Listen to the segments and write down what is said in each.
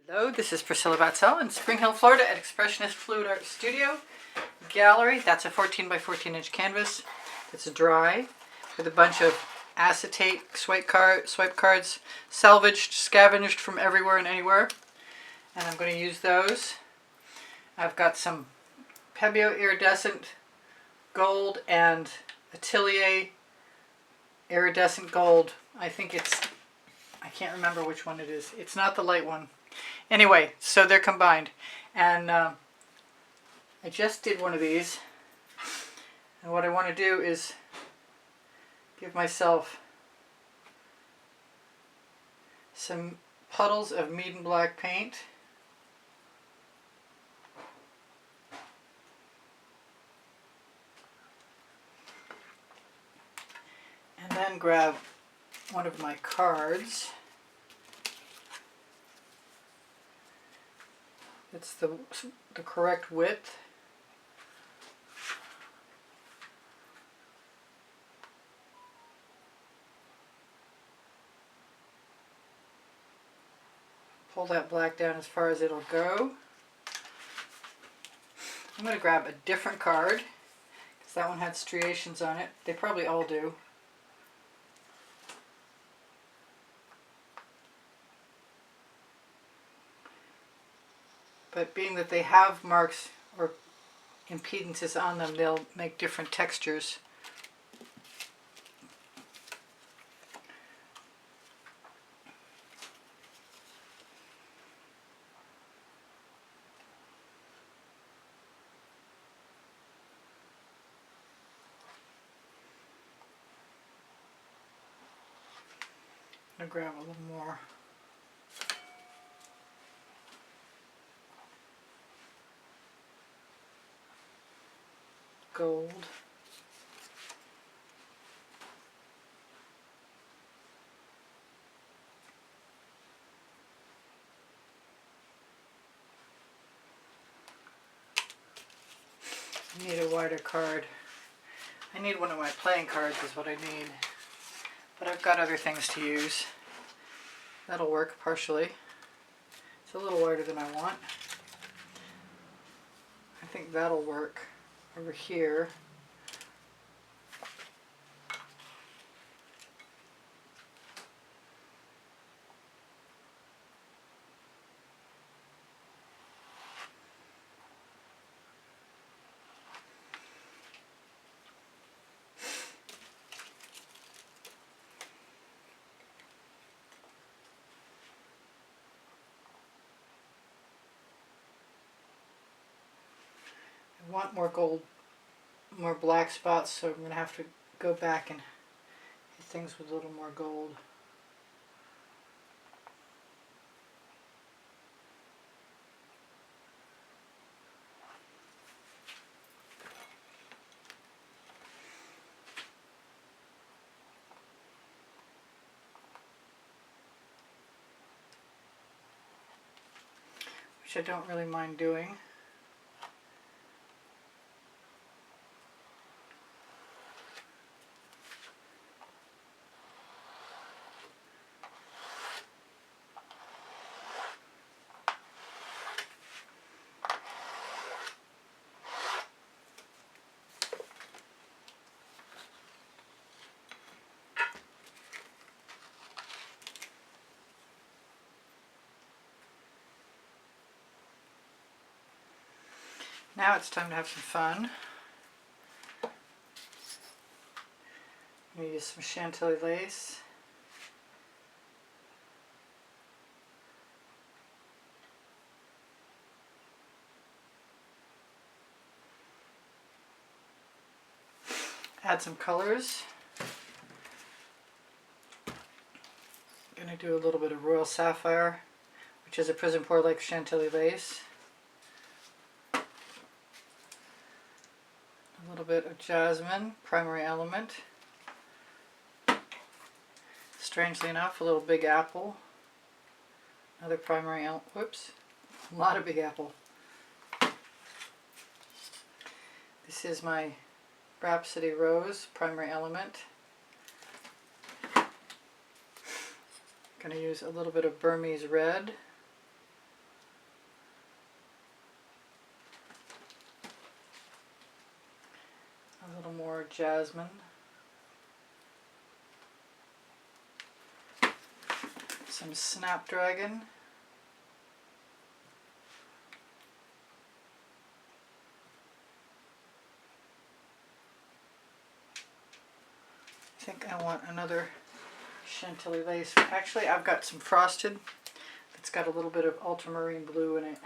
Hello, this is Priscilla Batzell in Spring Hill, Florida at Expressionist Fluid Art Studio Gallery. That's a 14 by 14 inch canvas. It's dry with a bunch of acetate swipe cards, salvaged, scavenged from everywhere and anywhere. And I'm going to use those. I've got some Pebeo iridescent gold and Atelier iridescent gold. I can't remember which one it is. It's not the light one. Anyway, so they're combined. And I just did one of these. And what I want to do is give myself some puddles of Meeden Black paint. And then grab one of my cards. It's the correct width. Pull that black down as far as it'll go. I'm going to grab a different card because that one had striations on it. They probably all do. But being that they have marks or impedances on them, they'll make different textures. I'm going to grab a little more. Gold. I need a wider card. I need one of my playing cards is what I need. But I've got other things to use. That'll work partially. It's a little wider than I want. I think that'll work. Over here. I want more gold, more black spots, so I'm going to have to go back and hit things with a little more gold. Which I don't really mind doing. Now it's time to have some fun. I'm going to use some Chantilly lace. Add some colors. I'm going to do a little bit of Royal Sapphire, which is a Prizm pour like Chantilly lace. A little bit of Jasmine, Primary Element. Strangely enough, a little Big Apple. Another Primary Element. Whoops. A lot of Big Apple. This is my Rhapsody Rose, Primary Element. Going to use a little bit of Burmese red. A little more jasmine. Some snapdragon. I think I want another Chantilly lace. Actually, I've got some frosted that's got a little bit of ultramarine blue in it.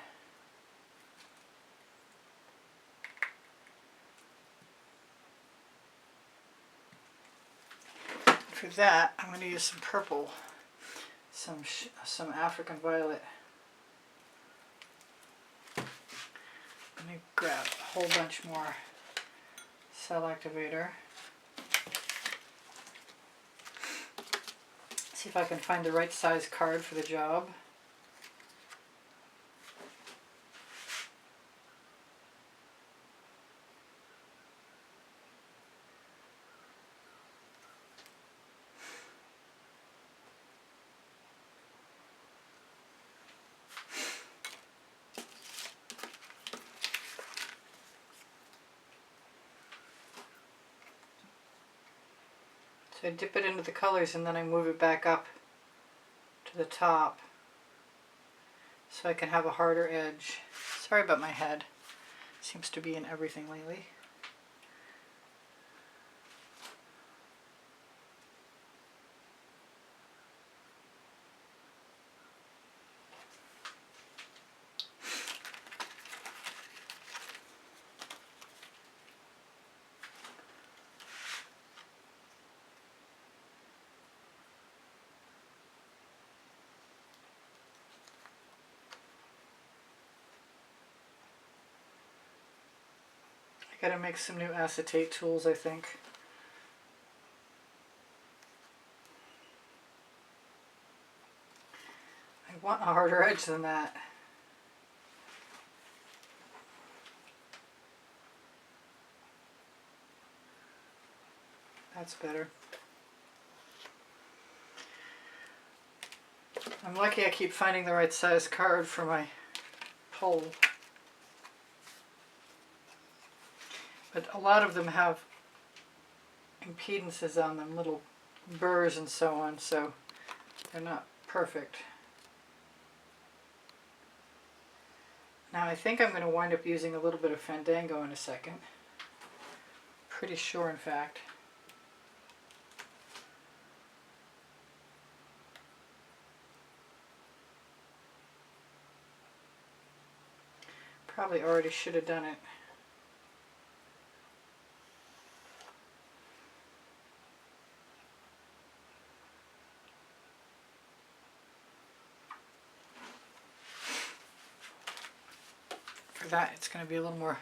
For that, I'm going to use some purple, some African violet. Let me grab a whole bunch more cell activator. See if I can find the right size card for the job. So I dip it into the colors and then I move it back up to the top so I can have a harder edge. Sorry about my head. Seems to be in everything lately. I gotta make some new acetate tools, I think. I want a harder edge than that. That's better. I'm lucky I keep finding the right size card for my pole. But a lot of them have impedances on them, little burrs and so on, so they're not perfect. Now I think I'm going to wind up using a little bit of Fandango in a second. Pretty sure, in fact. Probably already should have done it. For that, it's going to be a little more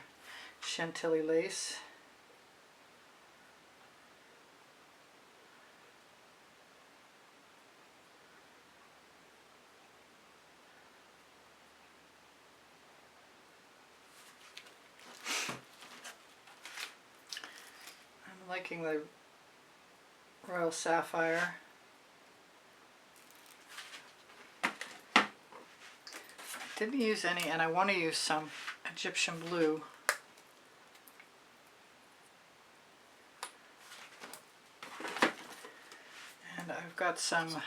Chantilly lace. I'm liking the Royal Sapphire. Didn't use any, and I want to use some Egyptian blue. And I've got some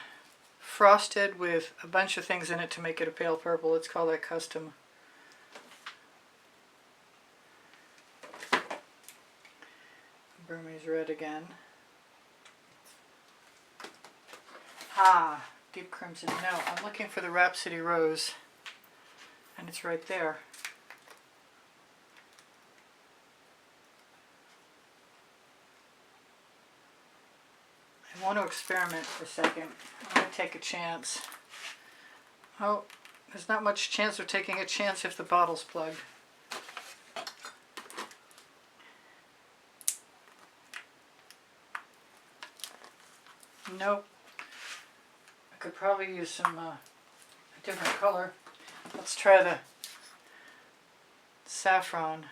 frosted with a bunch of things in it to make it a pale purple. Let's call that custom. Burmese red again. Ah, deep crimson. No, I'm looking for the Rhapsody rose. And it's right there. I want to experiment for a second. I'm going to take a chance. Oh, there's not much chance of taking a chance if the bottle's plugged. Nope. I could probably use some a different color. Let's try the saffron.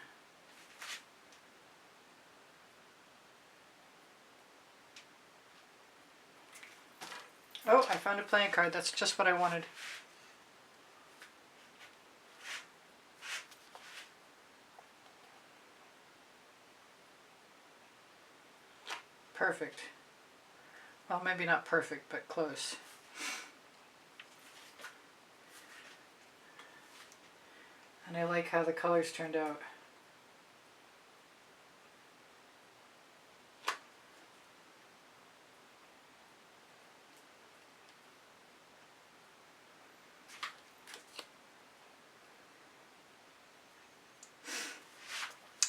Oh, I found a playing card. That's just what I wanted. perfect. Well, maybe not perfect, but close. And I like how the colors turned out.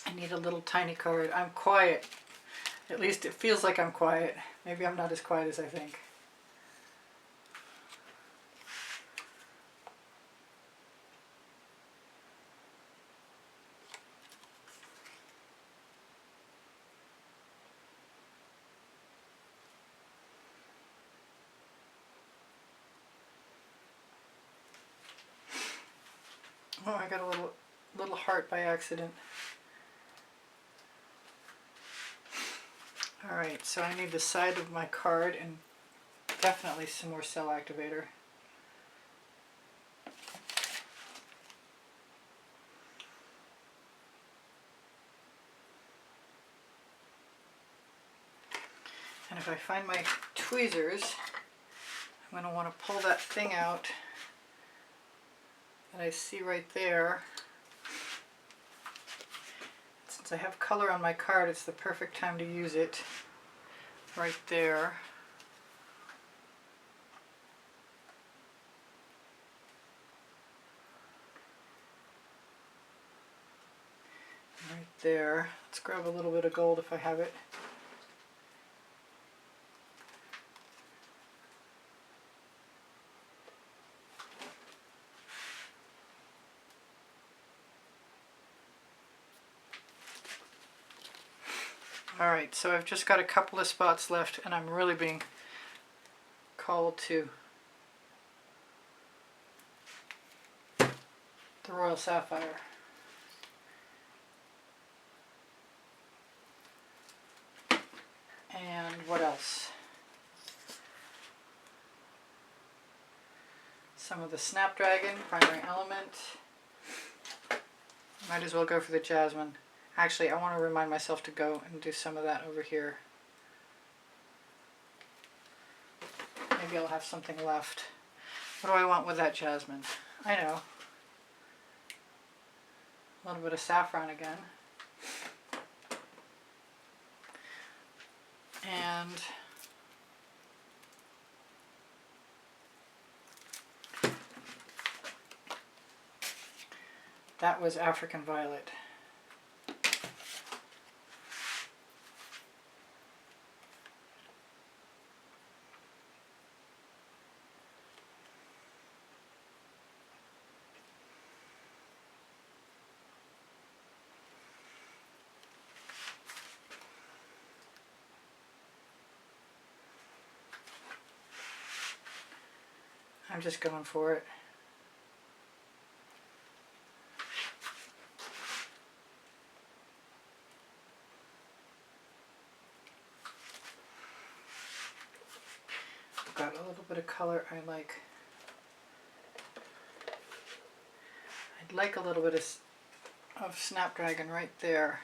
I need a little tiny card. I'm quiet. At least it feels like I'm quiet. Maybe I'm not as quiet as I think. Oh, I got a little heart by accident. Alright, so I need the side of my card and definitely some more cell activator. And if I find my tweezers, I'm going to want to pull that thing out that I see right there. Since I have color on my card, it's the perfect time to use it. Right there. Right there. Let's grab a little bit of gold if I have it. Alright, so I've just got a couple of spots left and I'm really being called to the Royal Sapphire. And what else? Some of the Snapdragon, Primary Element. Might as well go for the Jasmine. Actually, I want to remind myself to go and do some of that over here. Maybe I'll have something left. What do I want with that Jasmine? I know. A little bit of saffron again. And that was African Violet. I'm just going for it. I've got a little bit of color I like. I'd like a little bit of Snapdragon right there.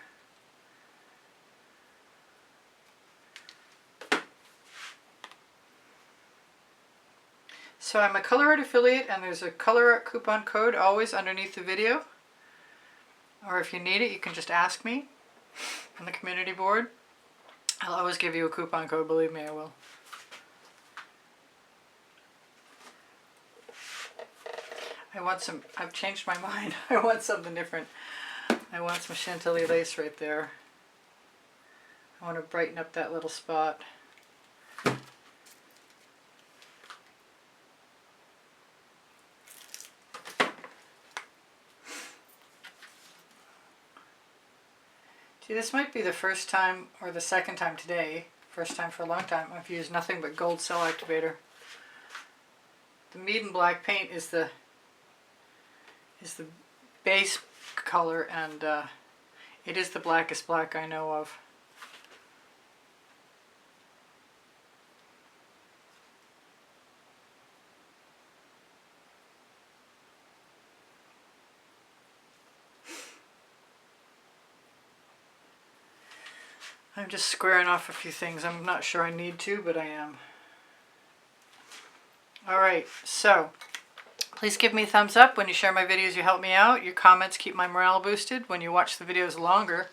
So I'm a Colourarte affiliate and there's a Colourarte coupon code always underneath the video. Or if you need it, you can just ask me on the community board. I'll always give you a coupon code, believe me, I will. I want some, I've changed my mind. I want something different. I want some Chantilly lace right there. I want to brighten up that little spot. See, this might be the first time or the second time today, first time for a long time, I've used nothing but gold cell activator. The Meeden Black paint is the base color, and it is the blackest black I know of. I'm just squaring off a few things. I'm not sure I need to, but I am. Alright, so please give me a thumbs up. When you share my videos, you help me out. Your comments keep my morale boosted. When you watch the videos longer,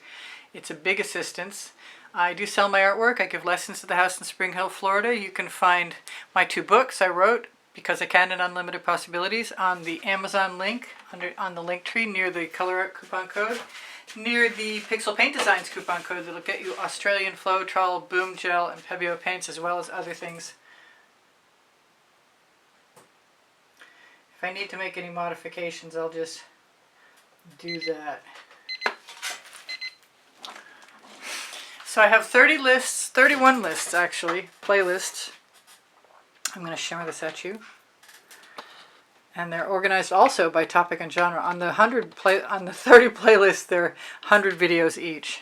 it's a big assistance. I do sell my artwork. I give lessons at the house in Spring Hill, Florida. You can find my 2 books I wrote, Because I Can and Unlimited Possibilities, on the Amazon link, on the link tree near the Colourarte coupon code, near the Pixel Paint Designs coupon code that'll get you Australian Floetrol, Boom Gel, and Pebeo paints, as well as other things. If I need to make any modifications, I'll just do that. So I have 30 lists, 31 lists actually, playlists. I'm going to shimmer this at you. And they're organized also by topic and genre. On the 30 playlists, there are 100 videos each.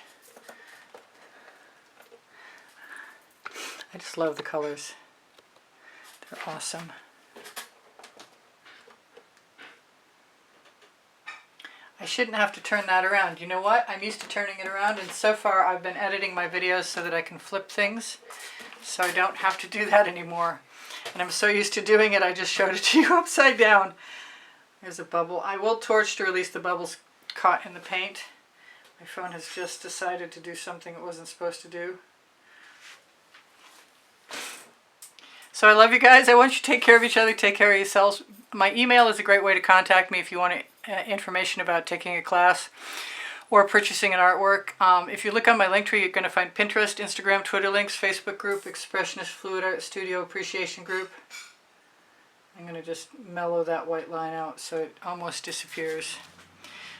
I just love the colors. They're awesome. I shouldn't have to turn that around. You know what? I'm used to turning it around, and so far I've been editing my videos so that I can flip things, so I don't have to do that anymore. And I'm so used to doing it, I just showed it to you upside down. There's a bubble. I will torch to release the bubbles caught in the paint. My phone has just decided to do something it wasn't supposed to do. So I love you guys. I want you to take care of each other, take care of yourselves. My email is a great way to contact me if you want information about taking a class or purchasing an artwork. If you look on my link tree, you're going to find Pinterest, Instagram, Twitter links, Facebook group, Expressionist Fluid Art Studio Appreciation Group. I'm going to just mellow that white line out so it almost disappears.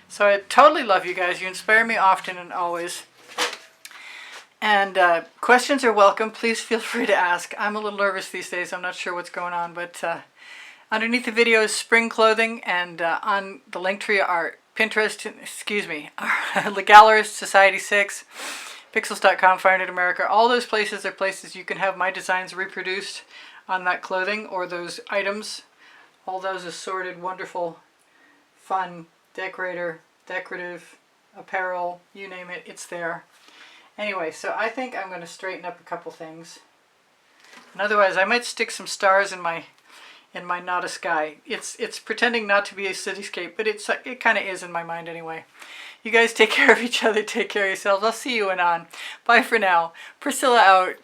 So I totally love you guys. You inspire me often and always. And questions are welcome. Please feel free to ask. I'm a little nervous these days. I'm not sure what's going on, but underneath the video is spring clothing, and on the link tree are Pinterest, the Gallerist, Society 6, Pixels.com, Fire Knit America. All those places are places you can have my designs reproduced on that clothing or those items. All those assorted, wonderful, fun, decorative, apparel, you name it, it's there. Anyway, so I think I'm going to straighten up a couple things. And otherwise, I might stick some stars in my not a sky. It's pretending not to be a cityscape, but it kind of is in my mind anyway. You guys take care of each other, take care of yourselves. I'll see you anon. Bye for now. Priscilla out.